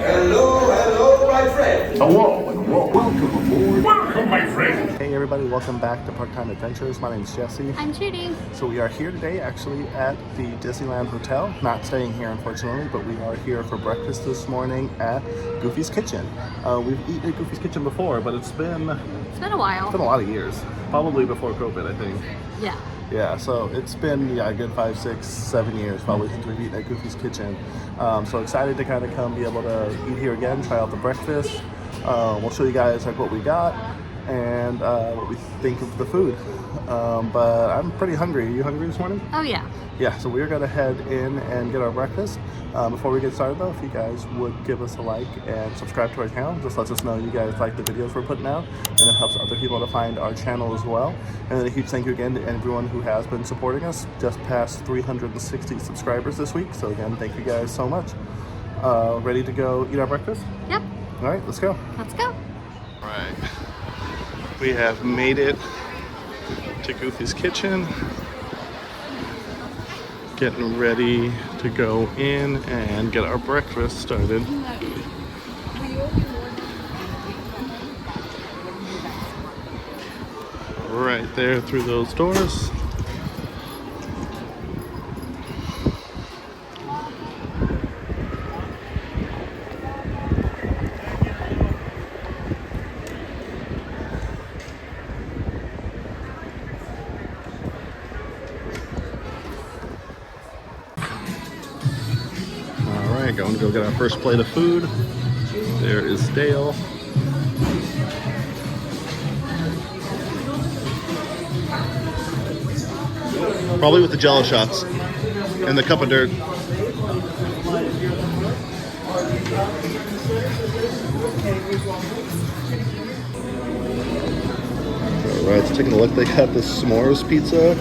Hello, my friend. Hello and welcome aboard. Welcome, my friend. Hey everybody, welcome back to Part-Time Adventures. My name is Jesse. I'm Judy. So we are here today actually at the Disneyland Hotel. Not staying here unfortunately, but we are here for breakfast this morning at Goofy's Kitchen. We've eaten at Goofy's Kitchen before, but it's been a while. It's been a lot of years. Probably before COVID, I think. Yeah. Yeah, so it's been a good 5, 6, 7 years probably since we've eaten at Goofy's Kitchen. So excited to kind of come be able to eat here again, try out the breakfast. We'll show you guys like what we got and what we think of the food. But I'm pretty hungry. Are you hungry this morning? Oh yeah. Yeah, so we're gonna head in and get our breakfast. Before we get started though, if you guys would give us a like and subscribe to our channel, just lets us know you guys like the videos we're putting out, and it helps other people to find our channel as well. And then a huge thank you again to everyone who has been supporting us. Just past 360 subscribers this week, so again, thank you guys so much. Ready to go eat our breakfast? Yep. All right, let's go. Let's go. All right, we have made it to Goofy's Kitchen. Getting ready to go in and get our breakfast started. Right there through those doors. Going to go get our first plate of food. There is Dale. Probably with the Jello shots and the cup of dirt. Alright, so taking a look, they got this s'mores pizza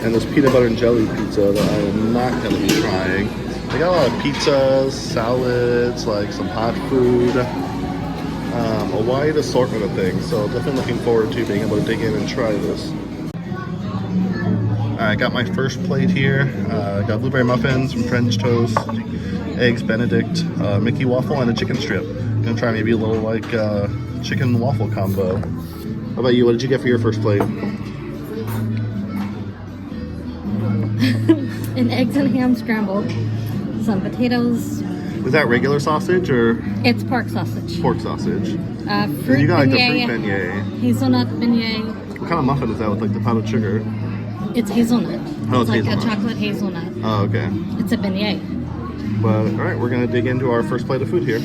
and this peanut butter and jelly pizza that I am not going to be trying. They got a lot of pizzas, salads, like some hot food, a wide assortment of things. So definitely looking forward to being able to dig in and try this. I got my first plate here. Got blueberry muffins, some French toast, eggs Benedict, Mickey waffle, and a chicken strip. Gonna try maybe a little like chicken waffle combo. How about you? What did you get for your first plate? An eggs and ham scrambled. Some potatoes. Is that regular sausage or? It's pork sausage. Pork sausage. Fruit you got like beignet, the fruit beignet. hazelnut beignet. What kind of muffin is that with like the powdered sugar? It's hazelnut. Oh, it's like hazelnut. a chocolate hazelnut. Oh, okay. It's a beignet. But all right, we're gonna dig into our first plate of food here.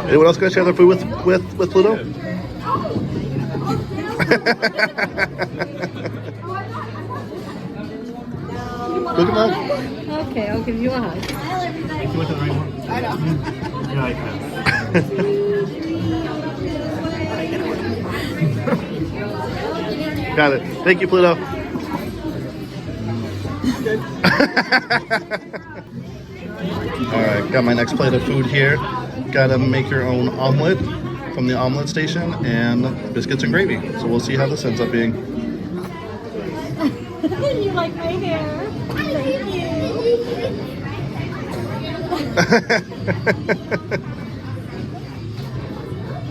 Anyone else gonna share their food with Pluto? Look at that. Okay, I'll give you a hug. You look at the right one. I know. Yeah, I can. Got it. Thank you, Pluto. All right, got my next plate of food here. Gotta make your own omelet from the omelet station and biscuits and gravy. So we'll see how this ends up being. You like my hair? Thank you.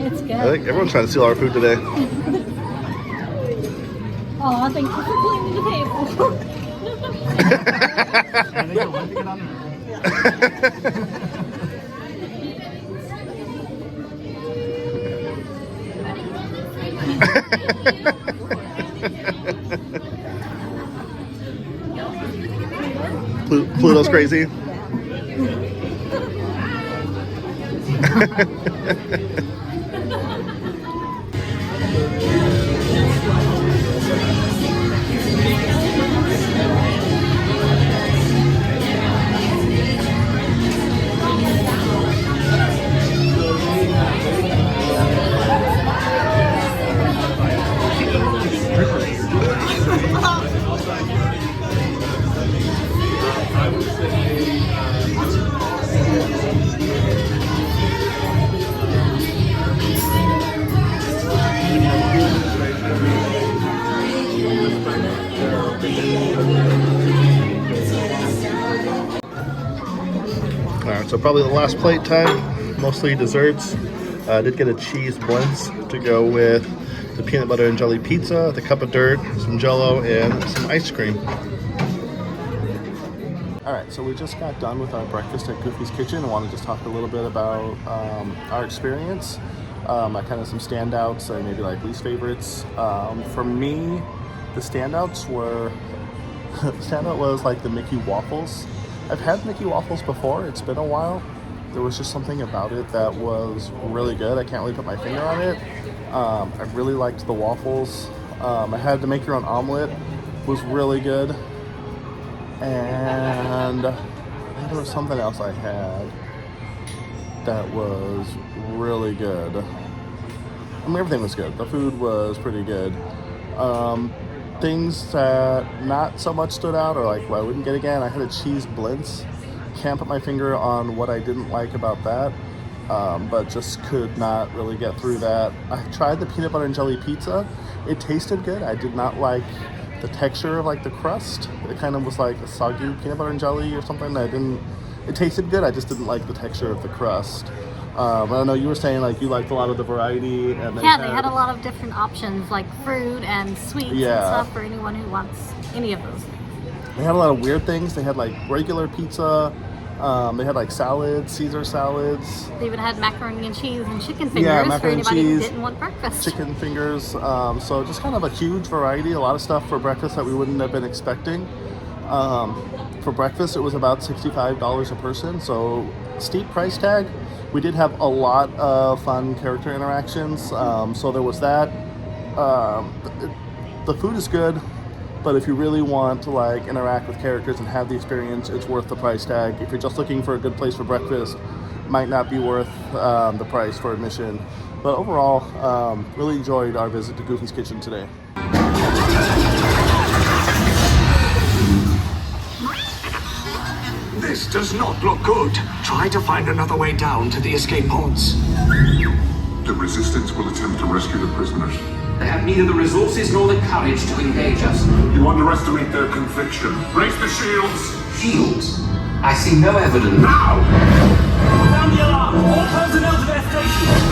It's good. I think everyone's trying to steal our food today. Oh, thank you for cleaning the table. I think you'll like to get on there. Pluto's crazy. so probably the last plate time, mostly desserts. I did get a cheese blintz to go with the peanut butter and jelly pizza, the cup of dirt, some Jell-O, and some ice cream. All right, so we just got done with our breakfast at Goofy's Kitchen. I want to just talk a little bit about our experience, kind of some standouts and maybe like least favorites. For me, the standouts were, the standout was like the Mickey waffles. I've had Mickey waffles before, it's been a while. There was just something about it that was really good. I can't really put my finger on it. I really liked the waffles. I had to make your own omelet, was really good. And I think there was something else I had that was really good. I mean, everything was good. The food was pretty good. Things that not so much stood out, or like what I wouldn't get again, I had a cheese blintz. Can't put my finger on what I didn't like about that, but just could not really get through that. I tried the peanut butter and jelly pizza. It tasted good. I did not like the texture of like the crust. It kind of was like a soggy peanut butter and jelly or something. It tasted good. I just didn't like the texture of the crust. I don't know, you were saying like you liked a lot of the variety. And they had a lot of different options like fruit and sweets and stuff for anyone who wants any of those. They had a lot of weird things. They had like regular pizza. They had like salads, Caesar salads. They even had macaroni and cheese and chicken fingers for anybody who didn't want breakfast. Chicken fingers. So just kind of a huge variety, a lot of stuff for breakfast that we wouldn't have been expecting. For breakfast, it was about $65 a person, so steep price tag. We did have a lot of fun character interactions, so there was that. The food is good. But if you really want to like interact with characters and have the experience, it's worth the price tag. If you're just looking for a good place for breakfast, might not be worth the price for admission. But overall, really enjoyed our visit to Goofy's Kitchen today. This does not look good. Try to find another way down to the escape pods. The Resistance will attempt to rescue the prisoners. They have neither the resources nor the courage to engage us. You underestimate their conviction. Raise the shields! Shields? I see no evidence. Now! Sound the alarm! All personnel to their stations!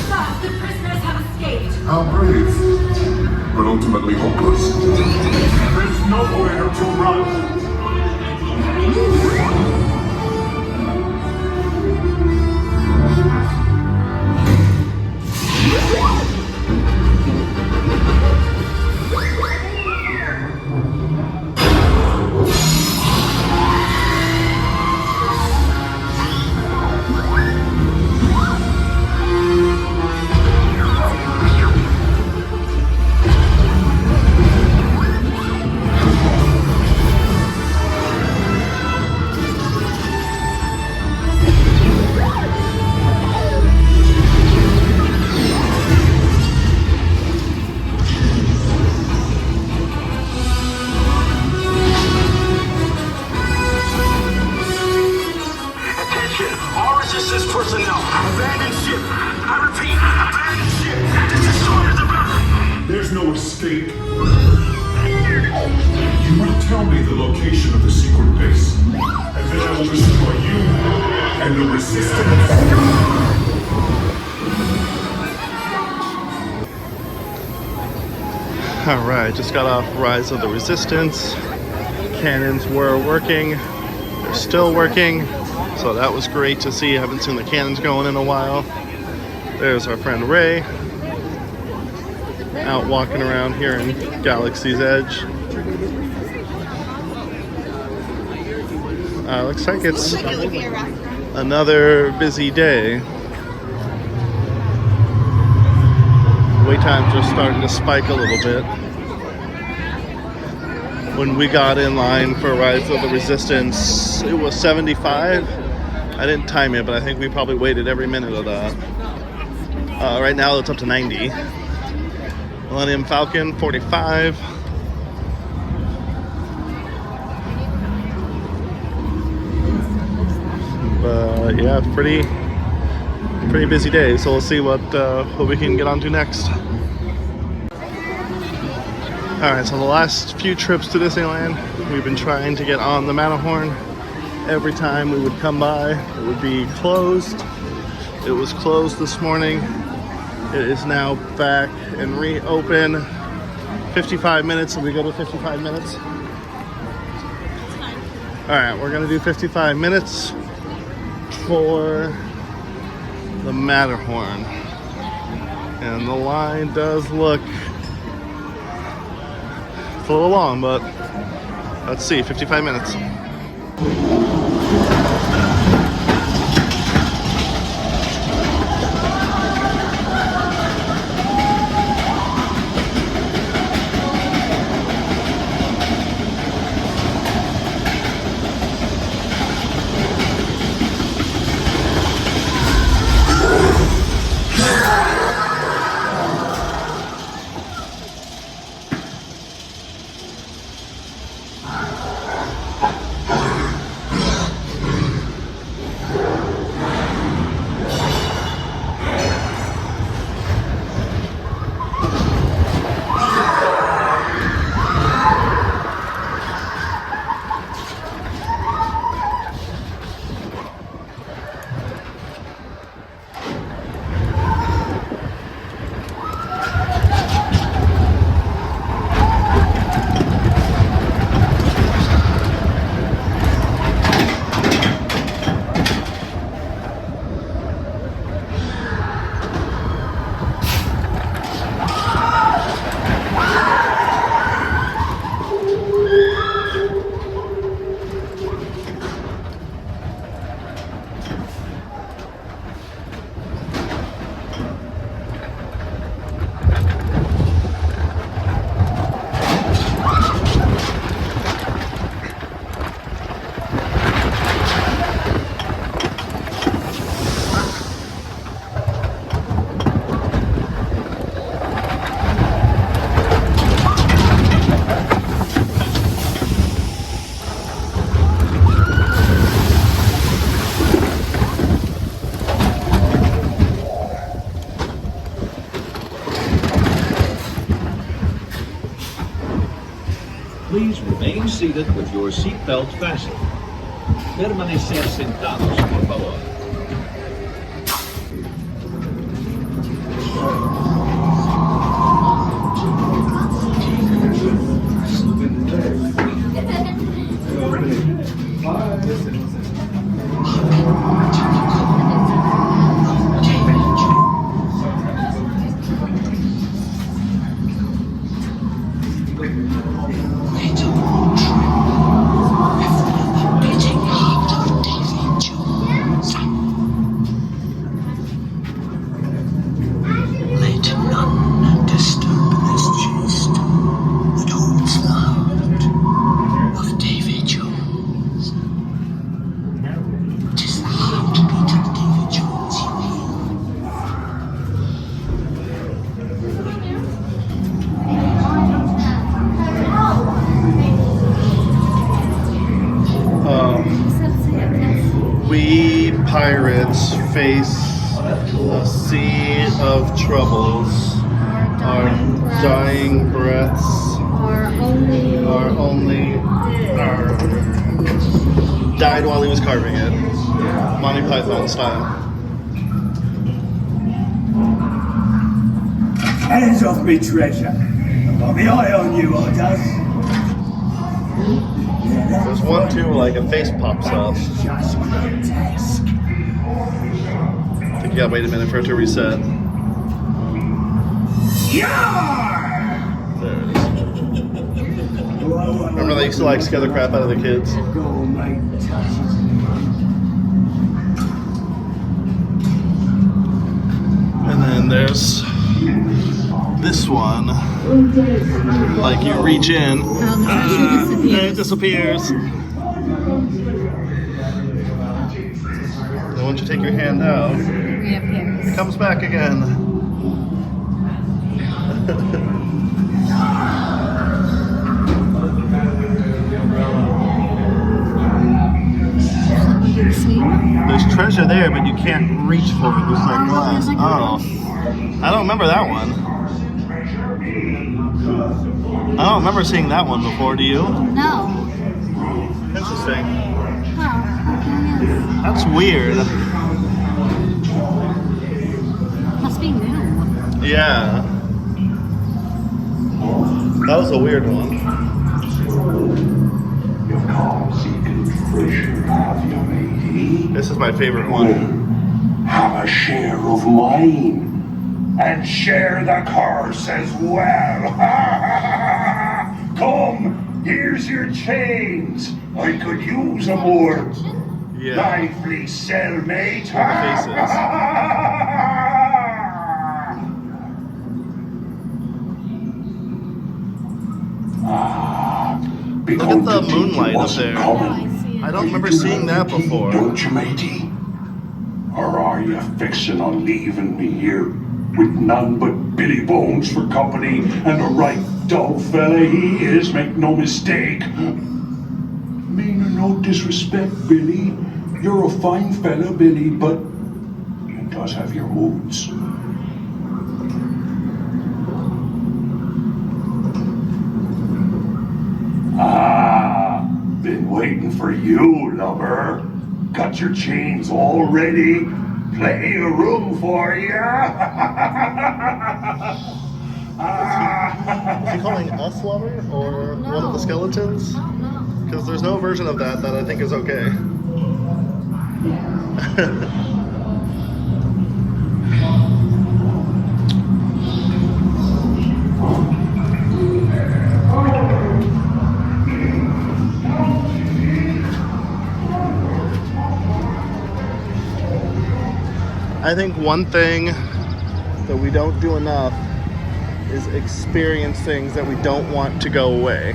Sir, the prisoners have escaped. How brave, but ultimately hopeless. There's nowhere to run. Personnel, abandon ship. I repeat, abandon ship. The destroyer's about. There's no escape. You will tell me the location of the secret base, and then I will destroy you and the Resistance. Alright, just got off Rise of the Resistance. Cannons were working. They're still working. So that was great to see. I haven't seen the cannons going in a while. There's our friend Ray. Out walking around here in Galaxy's Edge. Looks like it's another busy day. Wait times are starting to spike a little bit. When we got in line for Rise of the Resistance, it was 75. I didn't time it, but I think we probably waited every minute of that. Right now it's up to 90. Millennium Falcon, 45. But yeah, pretty busy day. So we'll see what we can get onto next. All right, so the last few trips to Disneyland, we've been trying to get on the Matterhorn. every time we would come by, it would be closed. It was closed this morning. It is now back and reopen. 55 minutes, and we go to 55 minutes. All right, we're gonna do 55 minutes for the Matterhorn. And the line does look, it's a little long, but let's see, 55 minutes. Please remain seated with your seatbelt fastened. Permanecer sentados, por favor. We pirates face a sea of troubles. Our dying breaths are only died while he was carving it. Monty Python style. Hands off me treasure. I've got my eye on you, I does. There's one too, like a face pops up. Just grotesque. I think you gotta wait a minute for it to reset. Yarr! There it is. Remember they used to like scare the crap out of the kids? Go, mate. And then there's this one. Like you reach in, and it disappears. And once you take your hand out, it comes back again. There's treasure there, but you can't reach for it. There's like glass. Oh, I don't remember that one. I don't remember seeing that one before. Do you? No. Interesting. Oh, That's weird. must be new. Yeah. That was a weird one. You come seeking treasure, have you, matey? This is my favorite one. Have a share of mine. And share the curse as well. Come, here's your chains. I could use a more Yeah. lively cellmate. Look at the moonlight up there. I see it. I don't remember seeing that before. Don't you, matey? Or are you fixing on leaving me here with none but Billy Bones for company and a right dull fella he is, make no mistake. Meaning no disrespect, Billy. You're a fine fella, Billy, but you does have your moods. Been waiting for you, lover. Got your chains all ready. Plenty of room for ya. Is he calling us lover or one of the skeletons? No. Because there's no version of that I think is okay. I think one thing that we don't do enough is experience things that we don't want to go away.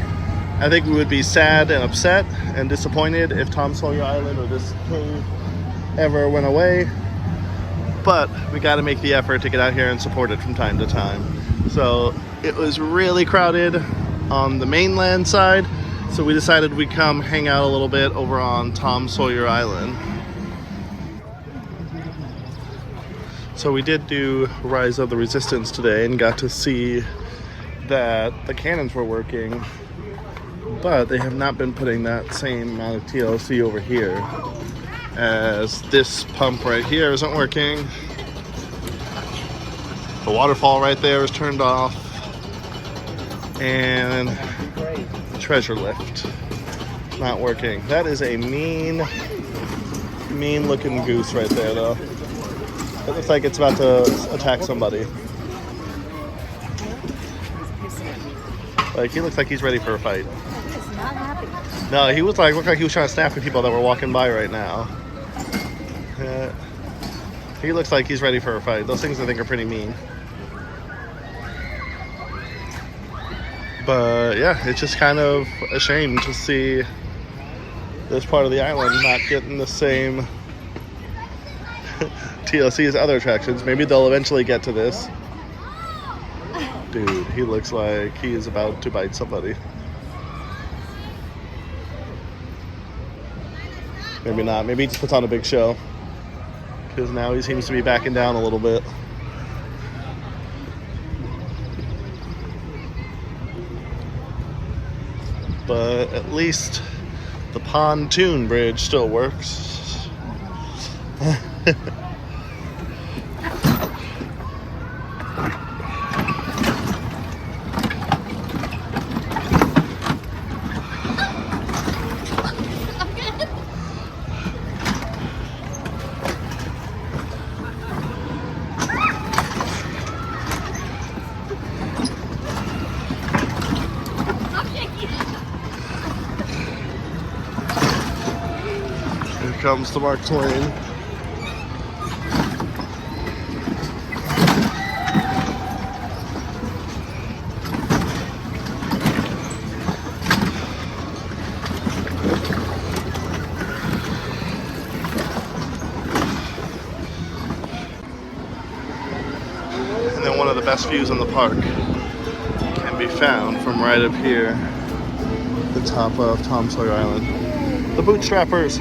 I think we would be sad and upset and disappointed if Tom Sawyer Island or this cave ever went away, but we got to make the effort to get out here and support it from time to time. So it was really crowded on the mainland side, so we decided we'd come hang out a little bit over on Tom Sawyer Island. So we did do Rise of the Resistance today and got to see that the cannons were working, but they have not been putting that same amount of TLC over here, as this pump right here isn't working. The waterfall right there is turned off, and the treasure lift not working. That is a mean looking goose right there though. It looks like it's about to attack somebody. Like, he looks like he's ready for a fight. He is not happy. No, he was like, looked like he was trying to snap at people that were walking by right now. He looks like he's ready for a fight. Those things I think are pretty mean. But yeah, it's just kind of a shame to see this part of the island not getting the same TLC as other attractions. Maybe they'll eventually get to this. Dude, he looks like he is about to bite somebody. Maybe not. Maybe he just puts on a big show, because now he seems to be backing down a little bit. But at least the pontoon bridge still works. Here comes the Mark Twain. And then one of the best views in the park can be found from right up here, the top of Tom Sawyer Island. The Bootstrappers.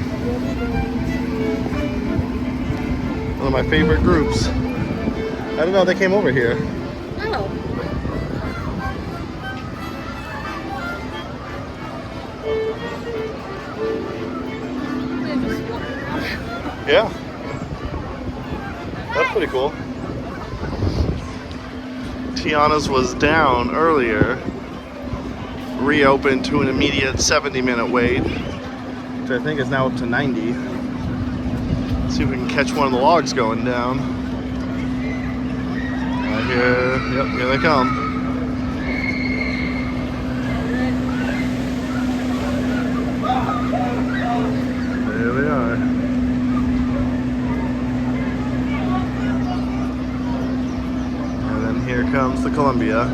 One of my favorite groups. I don't know, they came over here. Oh. Yeah. That's pretty cool. Tiana's was down earlier. Reopened to an immediate 70-minute wait, which I think is now up to 90. Let's see if we can catch one of the logs going down. Right here. Yep, here they come. There they are. And then here comes the Columbia.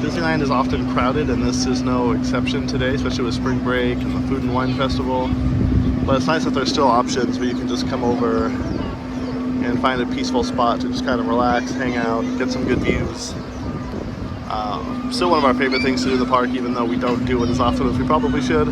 Disneyland is often crowded, and this is no exception today, especially with spring break and the Food and Wine Festival. But it's nice that there's still options where you can just come over and find a peaceful spot to just kind of relax, hang out, get some good views. Still one of our favorite things to do in the park, even though we don't do it as often as we probably should.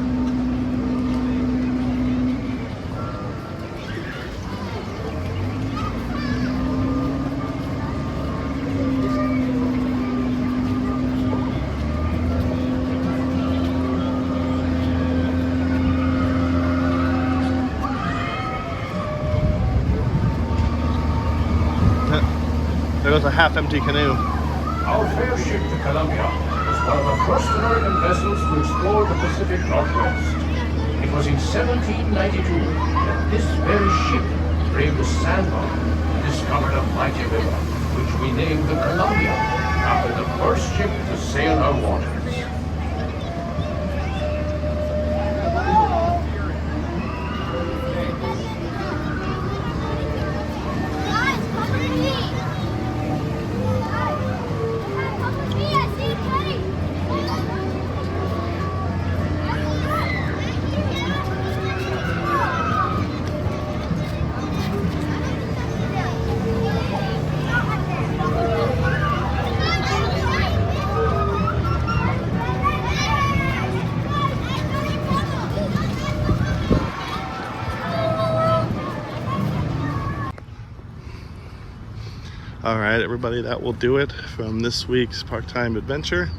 There goes a half-empty canoe. Our fair ship, the Columbia, was one of the first American vessels to explore the Pacific Northwest. It was in 1792 that this very ship braved a sandbar and discovered a mighty river, which we named the Columbia, after the first ship to sail our waters. All right, everybody, that will do it from this week's Park Time Adventure.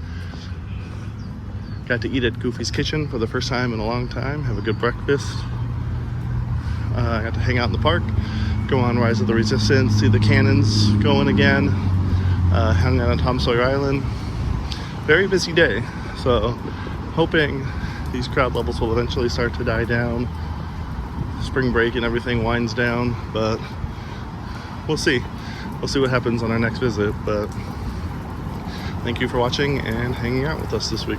Got to eat at Goofy's Kitchen for the first time in a long time, have a good breakfast. I got to hang out in the park, go on Rise of the Resistance, see the cannons going again, hang out on Tom Sawyer Island. Very busy day, so hoping these crowd levels will eventually start to die down. Spring break and everything winds down, but we'll see. We'll see what happens on our next visit, but thank you for watching and hanging out with us this week.